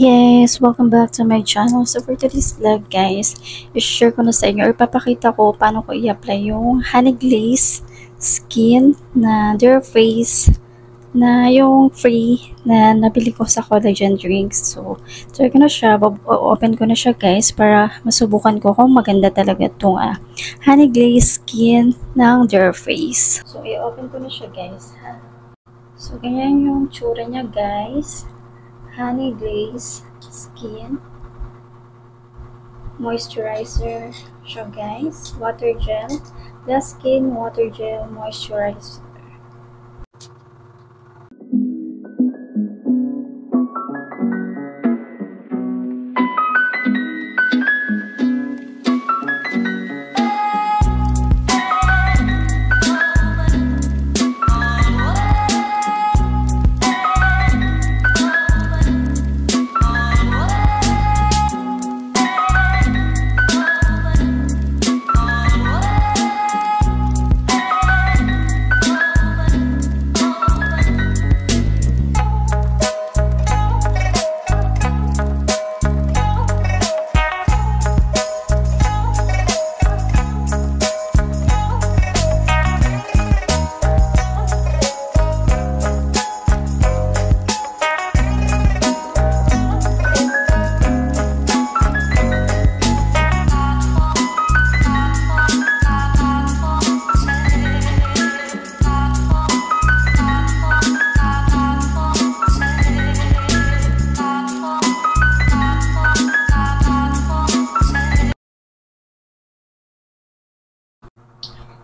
Yes, welcome back to my channel. So for today's vlog guys, i-share ko na sa inyo or ipapakita ko paano ko i-apply yung Honey Glaze Skin na Dure Face na yung free na nabili ko sa collagen drinks. So, try ko na siya, open ko na siya guys para masubukan ko kung maganda talaga itong Honey Glaze Skin ng Dure Face. So, i-open ko na siya guys. So, ganyan yung tsura niya guys. Honey Glaze Skin Moisturizer siya guys. Water Gel. The Skin Water Gel Moisturizer.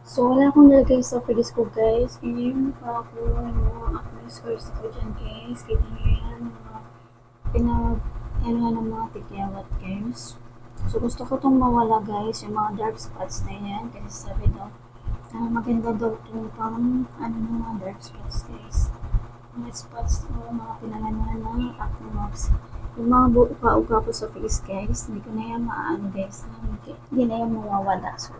So, wala akong nilagay sa face ko guys. Ganyan pa ako yung mga acne scars ko dyan guys. Kita nyo yan. Pinag-ano ng mga tikyawat guys. So, gusto ko itong mawala guys. Yung mga dark spots na yan. Kasi sabi daw, maganda daw itong pang ng mga dark spots guys. Mga spots o mga pinanganuhan ng acne marks. Yung mga uka-uka ko sa face guys. Hindi ko na yan maano guys. Hindi na yan mawawala. So,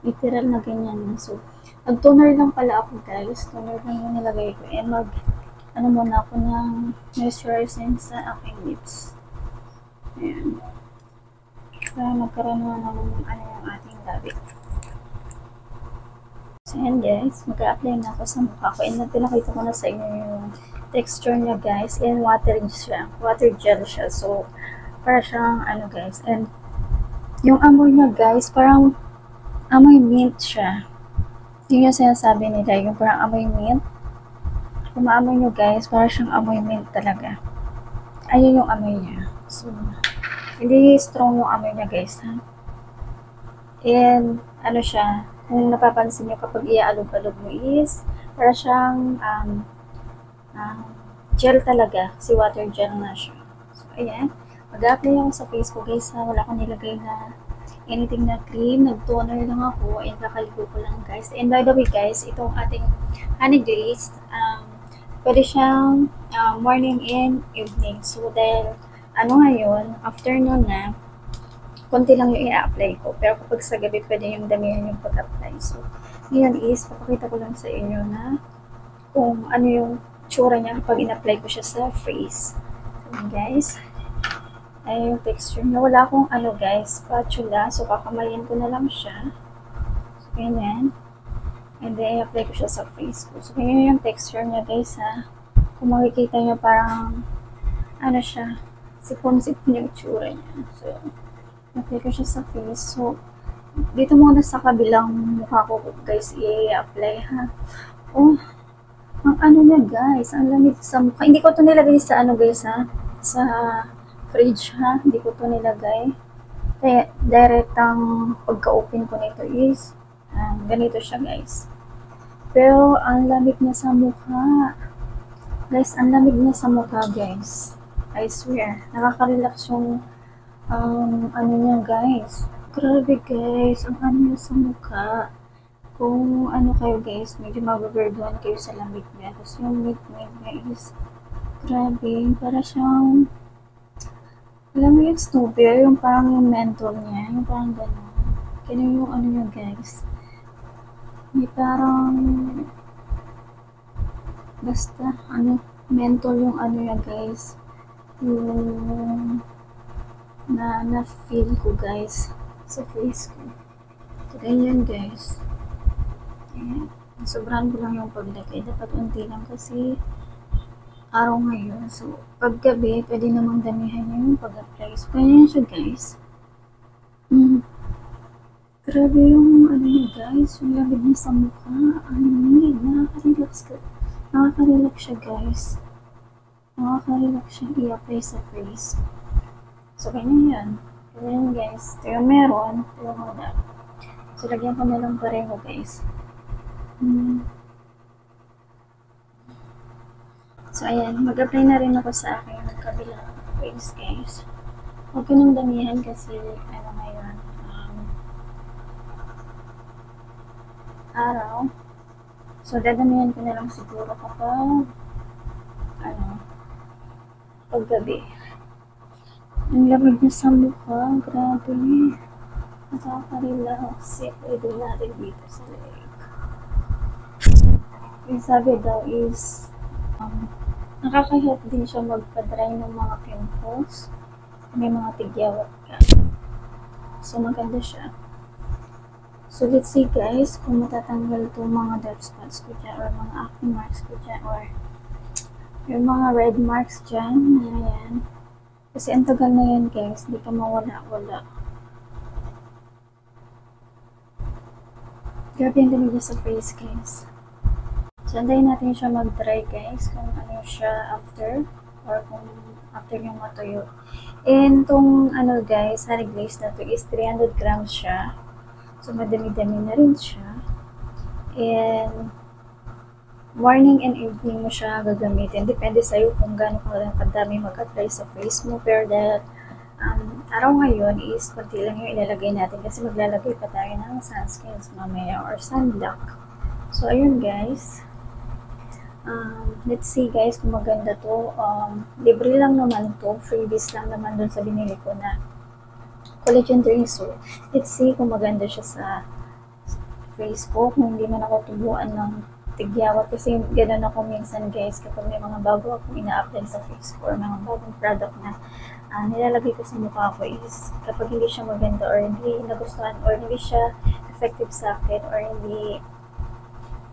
literal na ganyan. So, nag-toner lang pala ako guys. Toner lang yung nilagay ko. And muna ako ng moisturizing sa aking lips. Ayan. Para magkaroon naman ng yung ating labi. So, ayan guys. Mag-a-apply na ako sa mukha ko. And pinakita ko na sa inyo yung texture niya guys. And water gel siya. So, para siyang guys. And yung amoy niya guys, parang amoy mint siya. Yun yung sinasabi nila, yung parang amoy mint. Kung maamoy nyo guys, parang siyang amoy mint talaga. Ayun yung amoy niya. So, hindi strong yung amoy niya guys, ha? And, siya, kung napapansin nyo kapag iaalog-alog mo is, parang siyang gel talaga. Si water gel na siya. So, ayan. Mag-apply ako sa face ko guys, ha? Wala akong nilagay na anything na cream, nag-toner lang ako, and kakaligo ko lang guys. And by the way guys, itong ating Honey Glaze, pwede siyang morning and evening. So dahil, ngayon, afternoon na, konti lang yung i-apply ko. Pero kapag sa gabi, pwede yung damihan yung pag-apply. So, ngayon is, papakita ko lang sa inyo na kung ano yung tsura niya kapag in-apply ko siya sa face. So guys, ay yung texture niya. Wala akong guys, spatula. So, kakamayin ko na lang siya. So, ganyan. And then, i-apply ko siya sa face ko. So, ganyan yung texture niya guys ha. Kung makikita niyo parang, siya, sipon-sipon yung tsura niya. So, i-apply ko siya sa face. So, dito muna sa kabilang mukha ko guys, i-apply ha. Oh, ang niya guys, ang lamig sa mukha. Hindi ko ito nilagay sa guys ha, sa fridge ha, hindi ko to nilagay. Kaya direct ang pagka-open ko nito is ganito siya guys. Pero ang lamig na sa mukha. Guys, ang lamig na sa mukha guys. I swear, nakaka-relax yung niya guys. Grabe guys, ang niya sa mukha. Kung kayo guys, medyo mababerduhan kayo sa lamig niya. Tapos yung mid guys, grabe, para siyang alam mo yung strawberry, yung parang yung menthol niya, yung parang gano'n. Ganun yung niya guys. May parang basta menthol yung niya guys. yung na-feel ko guys sa face ko. So, ganyan guys. Ayan. Sobrahan ko lang yung paglagay. Dapat unti lang kasi araw ngayon. So, paggabi, pwede namang damihan yung pag-apply. So, ganyan siya guys. Grabe yung ano niya guys, yung labig niya sa mukha. Nakaka-relax ka. Nakaka-relax siya guys. Nakaka-relax siya i-apply sa face. So, ganyan yan. Ganyan guys. Ito yung meron. Ito yung wala. So, lagyan ko na lang pareho guys. So, ayan. Mag-apply na rin ako sa aking kabilang face guys. Huwag ko nang damihan kasi ano ngayon. Araw. So, dadamihan ko na lang siguro kapag paggabi. Ang lamig niya sa mukha. Grabe. Nakaka-relax. Pwede natin dito sa leg. Yung sabi daw is nakaka-help din siya magpa-dry ng mga pimples. May mga tigyawat ka. So, maganda siya. So, let's see guys kung matatanggal itong mga dark spots ko dyan or mga acne marks ko dyan or yung mga red marks dyan. Ayan. Kasi ang tagal na yan guys. Hindi pa mawala-wala. Grabe ang dami sa face guys. So, antayin natin siya mag-dry guys. Kung ano siya after or kung after yung matuyo. And itong ano guys, honey glaze na to is 300 grams siya. So, madami-dami na rin siya. And morning and evening mo siya gagamitin. Depende sa'yo kung gaano kadami mag-apply sa face mo. Pero dahil araw ngayon is konti lang yung ilalagay natin kasi maglalagay pa tayo ng sunscreens mamaya or sunblock. So, ayun guys. Let's see guys kung maganda to. Libre lang naman to. Freebies lang naman dun sa binili ko na collagen drink. So, let's see kung maganda siya sa face ko. Kung hindi man ako tubuan ng tigyawat kasi gano'n ako minsan guys kapag may mga bago akong ina-apply sa face ko or mga bagong product na nilalagay ko sa mukha ko is kapag hindi siya maganda or hindi nagustuhan or hindi siya effective sa akin or hindi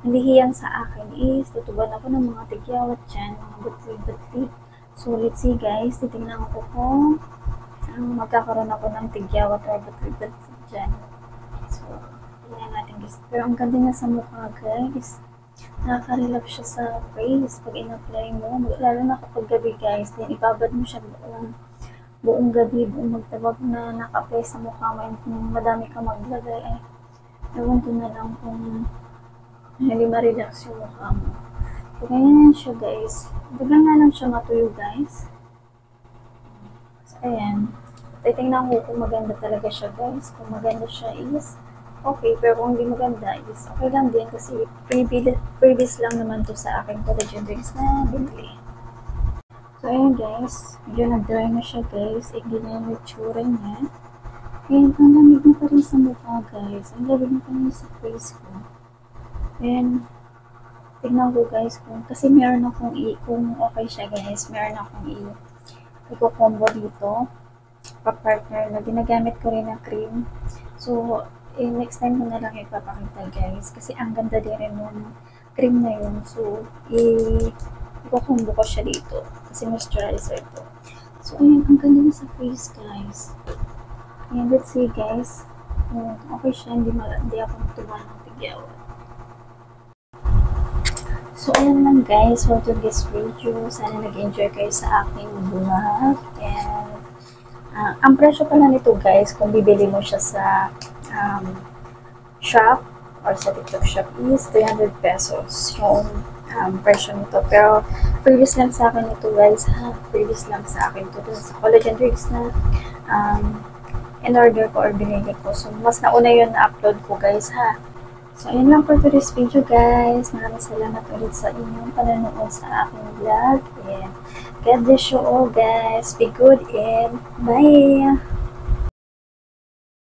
hiyang sa akin is tutuban ako ng mga tigyawat dyan, mga butli-butli. So let's see guys, titingnan ko kung magkakaroon ako ng tigyawat or butli-butli dyan. So tingnan natin guys. Pero ang ganda niya sa mukha guys. Nakaka-relax siya sa face pag in-apply mo. Lalo na kapag gabi guys, then ibabad mo siya buong gabi, buong magtabag na naka-apply sa mukha mo. And kung madami ka maglagay, ewan ko na lang kung hindi ma-relax yung mukha mo. So, ganyan siya guys. Biglang nga lang siya matuyo guys. So, ayan. Titingnan ko kung maganda talaga siya guys. Kung maganda siya is okay, pero kung hindi maganda is okay lang din kasi freebies lang naman to sa aking collagen drinks na binili. So, ayun guys. Medyo nag-dry na siya guys. Ganyan yung itsura niya. And ang lamig na pa rin sa mukha guys. Ang lamig na pa rin sa face ko. And tignan ko guys kasi meron akong kung okay siya guys, meron akong i-combo dito. Pa-partner na ginagamit ko rin na cream. So, next time ko na lang ipapakita guys kasi ang ganda din rin yung cream na yun. So, i-combo ko siya dito kasi moisturizer ito. So, ayun, ang ganda na sa face guys. And let's see guys, okay siya, hindi ako tuwa ng tigyawat. So, ayun lang guys for today's video. Sana nag-enjoy kayo sa aking vlog. And, ang presyo pala nito guys, kung bibili mo siya sa shop or sa TikTok shop is 300 pesos yung presyo nito. Pero, previous lang sa akin ito guys ha. Previous lang sa akin ito. Sa collagen drinks na in-order ko or binili ko. So, mas nauna yun na-upload ko guys ha. So, ayun lang for today's video guys. Maraming salamat ulit sa inyong panonood sa aking vlog. And God bless you all guys. Be good and bye!